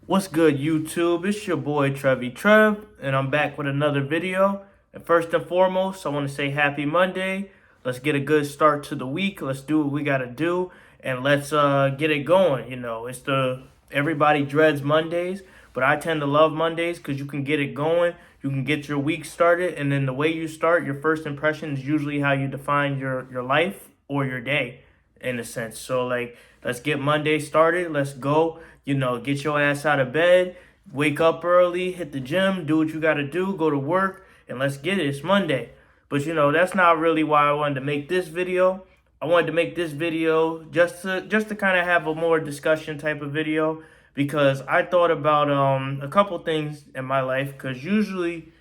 What's good, YouTube? It's your boy Trevi Trev, and I'm back with another video. And first and foremost, I want to say happy Monday. Let's get a good start to the week. Let's do what we gotta do, and let's get it going. It's the everybody dreads Mondays, but I tend to love Mondays because you can get it going. You can get your week started, and then the way you start, your first impression is usually how you define your life or your day, in a sense. So like, let's get Monday started. Let's go. Get your ass out of bed, wake up early, hit the gym, do what you got to do, go to work, and let's get it. It's Monday. But that's not really why I wanted to make this video. I wanted to make this video just to kind of have a more discussion type of video because I thought about a couple things in my life because usually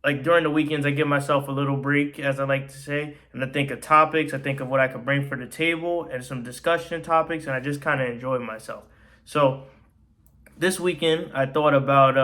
like during the weekends I give myself a little break, as I like to say, and I think of topics, I think of what I could bring for the table and some discussion topics, and I just kind of enjoy myself. So this weekend I thought about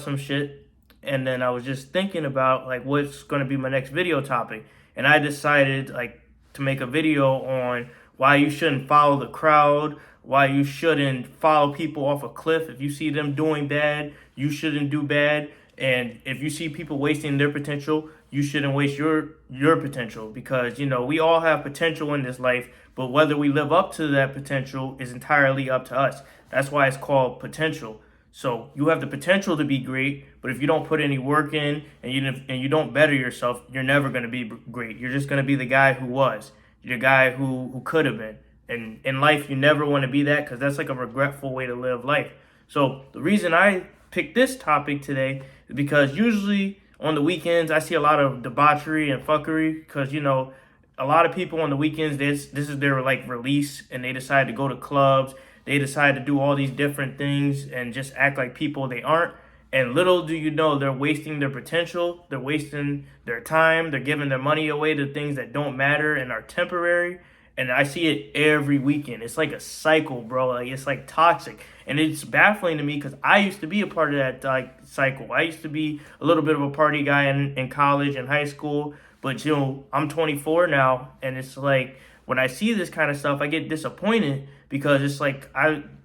some shit, and then I was just thinking about like what's going to be my next video topic, and I decided like to make a video on why you shouldn't follow the crowd, why you shouldn't follow people off a cliff. If you see them doing bad, you shouldn't do bad, and if you see people wasting their potential, you shouldn't waste your potential, because we all have potential in this life, but whether we live up to that potential is entirely up to us. That's why it's called potential. So you have the potential to be great, but if you don't put any work in and you don't better yourself, you're never going to be great. You're just going to be the guy who was, the guy who could have been. And in life, you never want to be that, because that's like a regretful way to live life. So the reason I picked this topic today is because usually on the weekends I see a lot of debauchery and fuckery, because a lot of people on the weekends, this is their like release, and they decide to go to clubs, they decide to do all these different things and just act like people they aren't. And little do you know, they're wasting their potential, they're wasting their time, they're giving their money away to things that don't matter and are temporary. And I see it every weekend. It's like a cycle, bro. Like, it's like toxic, and it's baffling to me because I used to be a part of that like cycle. I used to be a little bit of a party guy in college and high school, but I'm 24 now, and it's like when I see this kind of stuff, I get disappointed because it's like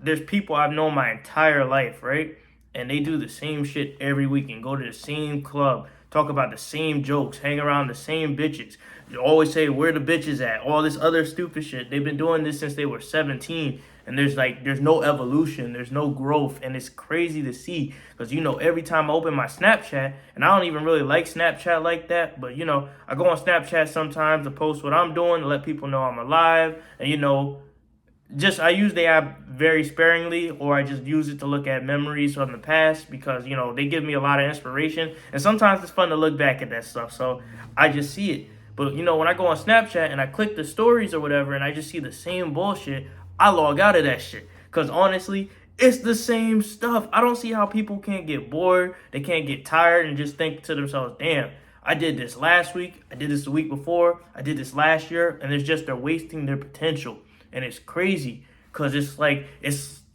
there's people I've known my entire life, right? And they do the same shit every weekend, go to the same club, talk about the same jokes, hang around the same bitches. You always say where the bitches at, all this other stupid shit. They've been doing this since they were 17, and there's no evolution, there's no growth, and it's crazy to see because every time I open my Snapchat, and I don't even really like Snapchat like that, but I go on Snapchat sometimes to post what I'm doing to let people know I'm alive, and just I use the app very sparingly, or I just use it to look at memories from the past because they give me a lot of inspiration, and sometimes it's fun to look back at that stuff. So I just see it. But when I go on Snapchat and I click the stories or whatever, and I just see the same bullshit, I log out of that shit because honestly, it's the same stuff. I don't see how people can't get bored, they can't get tired, and just think to themselves, "Damn, I did this last week, I did this the week before, I did this last year," and it's just they're wasting their potential. And it's crazy because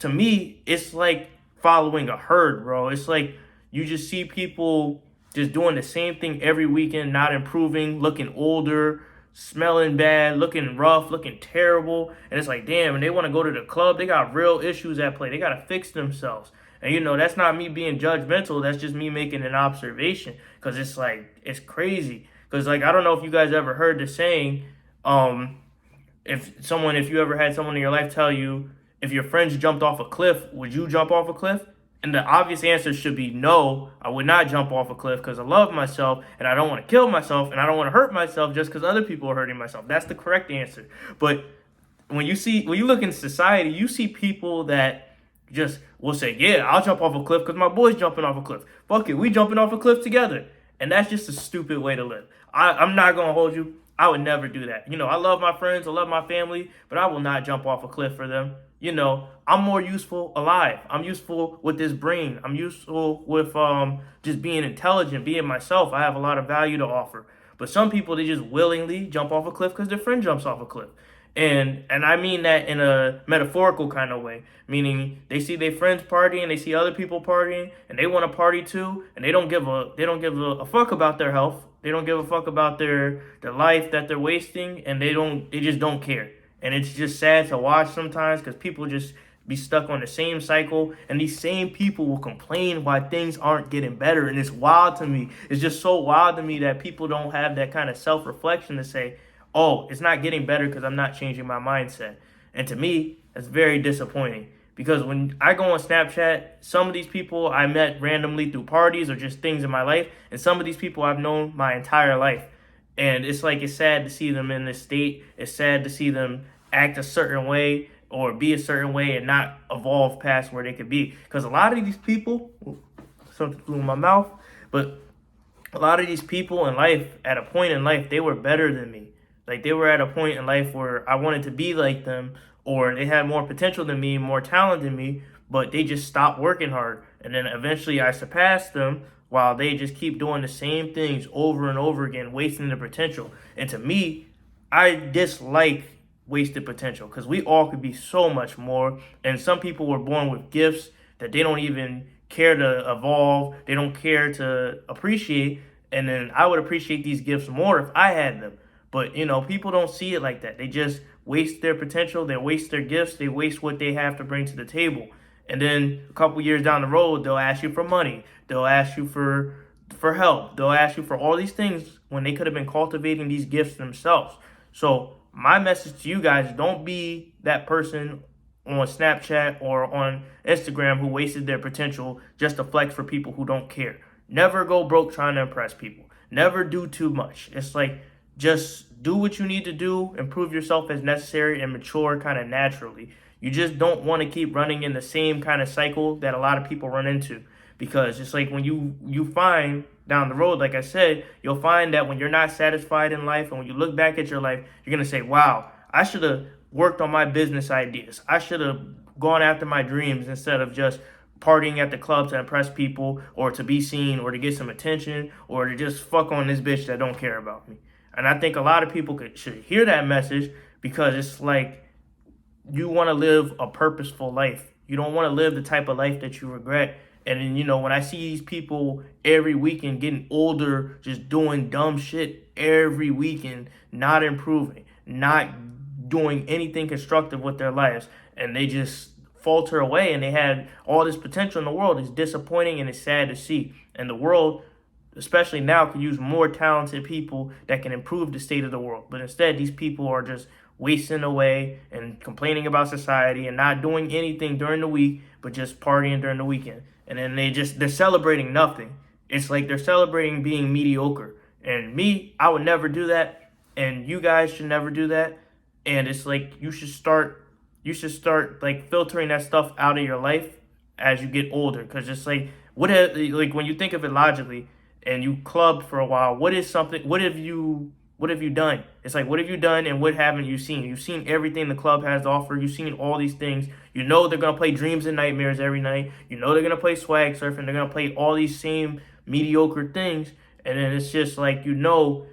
to me, it's like following a herd, bro. It's like you just see people just doing the same thing every weekend, not improving, looking older, smelling bad, looking rough, looking terrible. And it's like, damn, and they want to go to the club. They got real issues at play. They got to fix themselves. And that's not me being judgmental. That's just me making an observation, because it's like, it's crazy. Because like, I don't know if you guys ever heard the saying, if you ever had someone in your life tell you, if your friends jumped off a cliff, would you jump off a cliff? And the obvious answer should be no, I would not jump off a cliff because I love myself and I don't want to kill myself and I don't want to hurt myself just because other people are hurting myself. That's the correct answer. But when you look in society, you see people that just will say, yeah, I'll jump off a cliff because my boy's jumping off a cliff. Fuck it, we jumping off a cliff together. And that's just a stupid way to live. I'm not going to hold you. I would never do that. I love my friends, I love my family, but I will not jump off a cliff for them. I'm more useful alive. I'm useful with this brain. I'm useful with just being intelligent, being myself. I have a lot of value to offer. But some people, they just willingly jump off a cliff because their friend jumps off a cliff. And I mean that in a metaphorical kind of way, meaning they see their friends partying, they see other people partying, and they want to party too, and they don't give a fuck about their health. They don't give a fuck about their life that they're wasting, and they just don't care. And it's just sad to watch sometimes because people just be stuck on the same cycle, and these same people will complain why things aren't getting better. And it's wild to me. It's just so wild to me that people don't have that kind of self-reflection to say, oh, it's not getting better because I'm not changing my mindset. And to me, that's very disappointing. Because when I go on Snapchat, some of these people I met randomly through parties or just things in my life, and some of these people I've known my entire life. And it's like, it's sad to see them in this state. It's sad to see them act a certain way or be a certain way and not evolve past where they could be. Because a lot of these people, something flew in my mouth, but a lot of these people in life, at a point in life, they were better than me. Like, they were at a point in life where I wanted to be like them, or they had more potential than me, more talent than me, but they just stopped working hard. And then eventually I surpassed them while they just keep doing the same things over and over again, wasting the potential. And to me, I dislike wasted potential because we all could be so much more. And some people were born with gifts that they don't even care to evolve, they don't care to appreciate. And then I would appreciate these gifts more if I had them. But, people don't see it like that. They just waste their potential, they waste their gifts, they waste what they have to bring to the table. And then a couple years down the road, they'll ask you for money, they'll ask you for help, they'll ask you for all these things when they could have been cultivating these gifts themselves. So my message to you guys, don't be that person on Snapchat or on Instagram who wasted their potential just to flex for people who don't care. Never go broke trying to impress people. Never do too much. It's like, just do what you need to do, improve yourself as necessary, and mature kind of naturally. You just don't want to keep running in the same kind of cycle that a lot of people run into. Because it's like when you find down the road, like I said, you'll find that when you're not satisfied in life and when you look back at your life, you're going to say, wow, I should have worked on my business ideas. I should have gone after my dreams instead of just partying at the club to impress people or to be seen or to get some attention or to just fuck on this bitch that don't care about me. And I think a lot of people should hear that message because it's like you want to live a purposeful life. You don't want to live the type of life that you regret. And then, when I see these people every weekend getting older, just doing dumb shit every weekend, not improving, not doing anything constructive with their lives, and they just falter away and they had all this potential in the world, it's disappointing and it's sad to see. And the world, especially now, can use more talented people that can improve the state of the world. But instead, these people are just wasting away and complaining about society and not doing anything during the week, but just partying during the weekend. And then they're celebrating nothing. It's like they're celebrating being mediocre. And me, I would never do that. And you guys should never do that. And it's like you should start like filtering that stuff out of your life as you get older. Because it's like, when you think of it logically, and you club for a while, what have you done? It's like, what have you done and what haven't you seen? You've seen everything the club has to offer. You've seen all these things. You know they're going to play Dreams and Nightmares every night. You know they're going to play Swag Surfing. They're going to play all these same mediocre things. And then it's just like, you know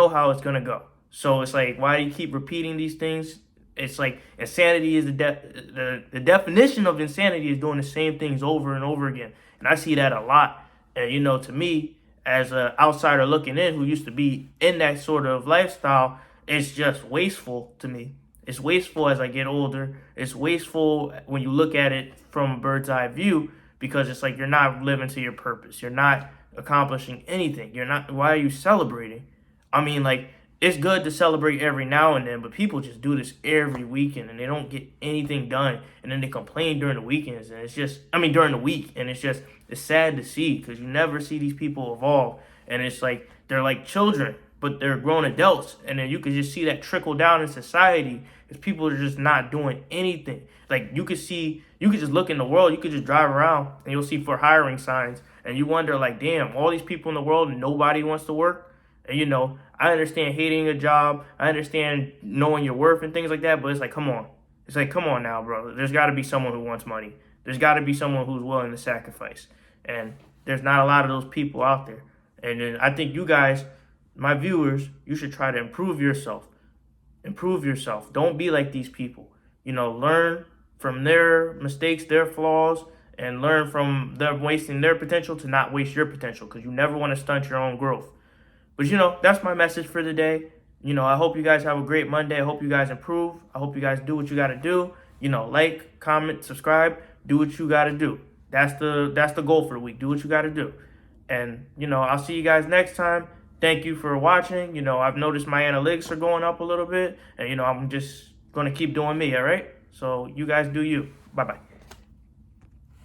how it's going to go. So it's like, why do you keep repeating these things? It's like insanity is the definition of insanity is doing the same things over and over again. And I see that a lot. And, to me, as an outsider looking in who used to be in that sort of lifestyle, it's just wasteful to me. It's wasteful as I get older. It's wasteful when you look at it from a bird's eye view because it's like you're not living to your purpose. You're not accomplishing anything. Why are you celebrating? I mean, like, it's good to celebrate every now and then, but people just do this every weekend and they don't get anything done. And then they complain during the weekends and during the week. And it's sad to see because you never see these people evolve. And it's like, they're like children, but they're grown adults. And then you could just see that trickle down in society because people are just not doing anything. Like you could just look in the world, you could just drive around and you'll see for hiring signs. And you wonder like, damn, all these people in the world and nobody wants to work. And, I understand hating a job. I understand knowing your worth and things like that. But it's like, come on. It's like, come on now, bro. There's got to be someone who wants money. There's got to be someone who's willing to sacrifice. And there's not a lot of those people out there. And then I think you guys, my viewers, you should try to improve yourself. Improve yourself. Don't be like these people. Learn from their mistakes, their flaws, and learn from them wasting their potential to not waste your potential because you never want to stunt your own growth. But, that's my message for the day. I hope you guys have a great Monday. I hope you guys improve. I hope you guys do what you got to do. like, comment, subscribe, do what you got to do. That's the goal for the week. Do what you got to do. And, I'll see you guys next time. Thank you for watching. I've noticed my analytics are going up a little bit. And, I'm just going to keep doing me, all right? So you guys do you. Bye-bye.